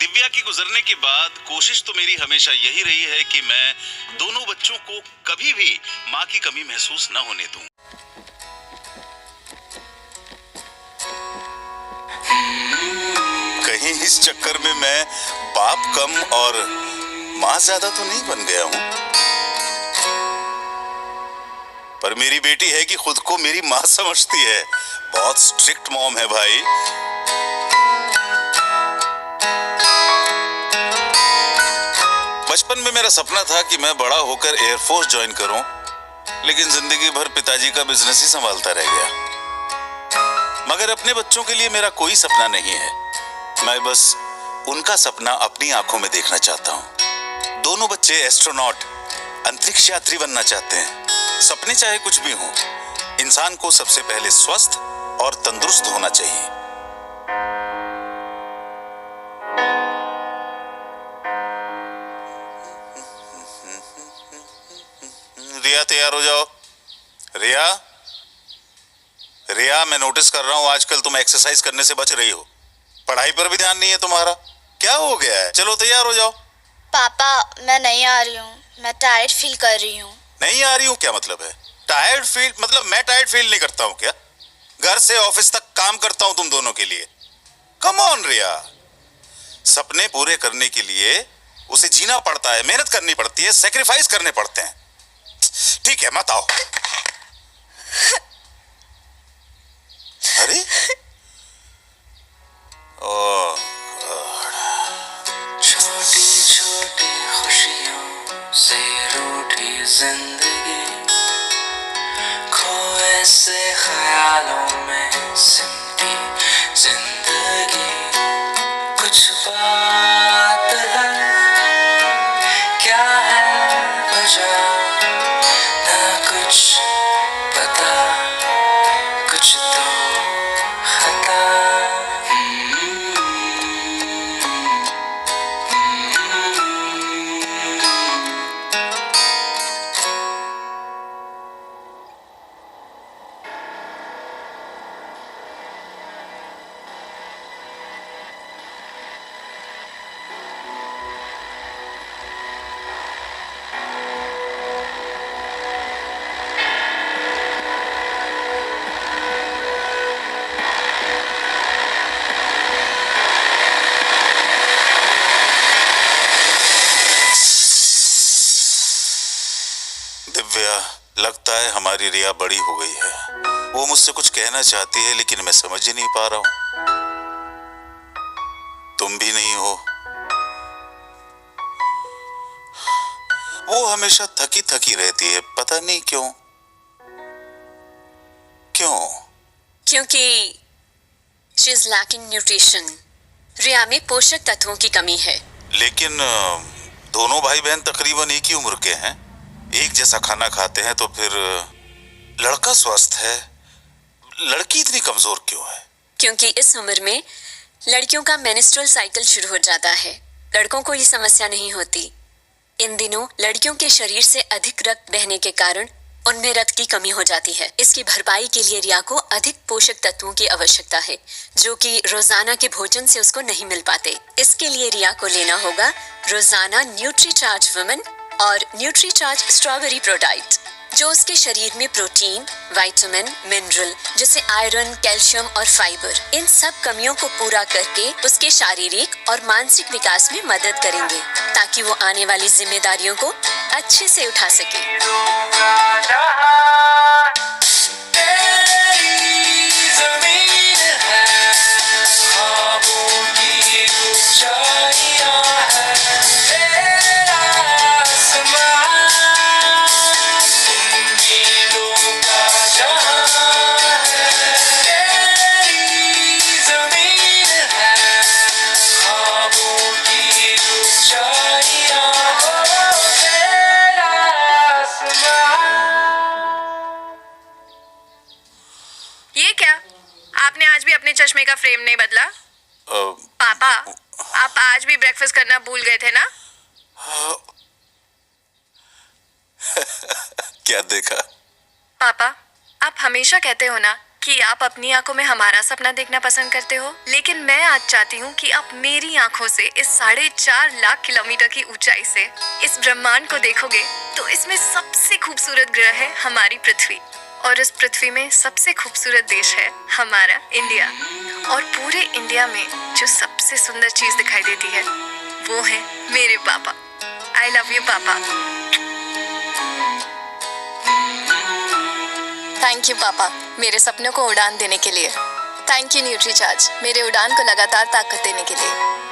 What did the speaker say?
दिव्या की गुजरने के बाद कोशिश तो मेरी हमेशा यही रही है कि मैं दोनों बच्चों को कभी भी माँ की कमी महसूस न होने दूं। कहीं इस चक्कर में मैं बाप कम और माँ ज्यादा तो नहीं बन गया हूँ। पर मेरी बेटी है कि खुद को मेरी माँ समझती है। बहुत स्ट्रिक्ट मॉम है भाई। बचपन में मेरा सपना था कि मैं बड़ा होकर एयरफोर्स ज्वाइन करूं, लेकिन जिंदगी भर पिताजी का बिजनेस ही संभालता रह गया। मगर अपने बच्चों के लिए मेरा कोई सपना नहीं है। मैं बस उनका सपना अपनी आंखों में देखना चाहता हूं। दोनों बच्चे एस्ट्रोनॉट, अंतरिक्ष यात्री बनना चाहते हैं। सपने चाहे कुछ भी हों, इंसान को सबसे पहले स्वस्थ और तंदुरुस्त होना चाहिए। रिया, तैयार हो जाओ। रिया, रिया, मैं नोटिस कर रहा हूं आजकल तुम एक्सरसाइज करने से बच रही हो। पढ़ाई पर भी ध्यान नहीं है तुम्हारा। क्या हो गया है? चलो तैयार हो जाओ। पापा, मैं नहीं आ रही हूँ। मैं टायर्ड फील कर रही हूँ। नहीं आ रही हूँ क्या मतलब है? टायर्ड फील मतलब मैं टायर्ड फील नहीं करता हूँ क्या? घर से ऑफिस तक काम करता हूँ तुम दोनों के लिए। कम ऑन रिया, सपने पूरे करने के लिए उसे जीना पड़ता है, मेहनत करनी पड़ती है, सेक्रीफाइस करने पड़ते हैं। ठीक है, मत आओ। अरे ओह गॉड। छोटी छोटी खुशियों से रूठी जिंदगी, खोए से ख्यालों में सिमटी जिंदगी। कुछ बात है, क्या है वजह, ना कुछ पता, कुछ तो खता। दिव्या, लगता है हमारी रिया बड़ी हो गई है। वो मुझसे कुछ कहना चाहती है, लेकिन मैं समझ ही नहीं पा रहा हूं। तुम भी नहीं हो। वो हमेशा थकी थकी रहती है, पता नहीं क्यों। क्यों? क्योंकि शी इज लैकिंग न्यूट्रिशन। रिया में पोषक तत्वों की कमी है। लेकिन दोनों भाई बहन तकरीबन एक ही उम्र के हैं, एक जैसा खाना खाते हैं, तो फिर लड़का स्वस्थ है, लड़की इतनी कमजोर क्यों है? क्योंकि इस उम्र में लड़कियों का मेंस्ट्रुअल साइकिल शुरू हो जाता है। लड़कों को ये समस्या नहीं होती। इन दिनों लड़कियों के शरीर से अधिक रक्त बहने के कारण उनमें रक्त की कमी हो जाती है। इसकी भरपाई के लिए रिया को अधिक पोषक तत्वों की आवश्यकता है, जो कि रोजाना के भोजन से उसको नहीं मिल पाते। इसके लिए रिया को लेना होगा रोजाना न्यूट्रीचार्ज वुमेन और न्यूट्रीचार्ज स्ट्रॉबेरी प्रोडाइट, जो उसके शरीर में प्रोटीन, विटामिन, मिनरल जैसे आयरन, कैल्शियम और फाइबर, इन सब कमियों को पूरा करके उसके शारीरिक और मानसिक विकास में मदद करेंगे, ताकि वो आने वाली जिम्मेदारियों को अच्छे से उठा सके। आपने आज भी अपने चश्मे का फ्रेम नहीं बदला? पापा, आप आज भी ब्रेकफास्ट करना भूल गए थे ना? क्या देखा? पापा, आप हमेशा कहते हो ना कि आप अपनी आंखों में हमारा सपना देखना पसंद करते हो, लेकिन मैं आज चाहती हूँ कि आप मेरी आंखों से इस 4.5 लाख किलोमीटर की ऊंचाई से इस ब्रह्मांड को देखोगे तो इसमें सबसे खूबसूरत ग्रह है हमारी पृथ्वी, और इस पृथ्वी में सबसे खूबसूरत देश है हमारा इंडिया। और पूरे इंडिया में जो सबसे सुंदर चीज दिखाई देती है वो है मेरे पापा। आई लव यू पापा। थैंक यू पापा, मेरे सपनों को उड़ान देने के लिए। थैंक यू न्यूट्रीचार्ज, मेरे उड़ान को लगातार ताकत देने के लिए।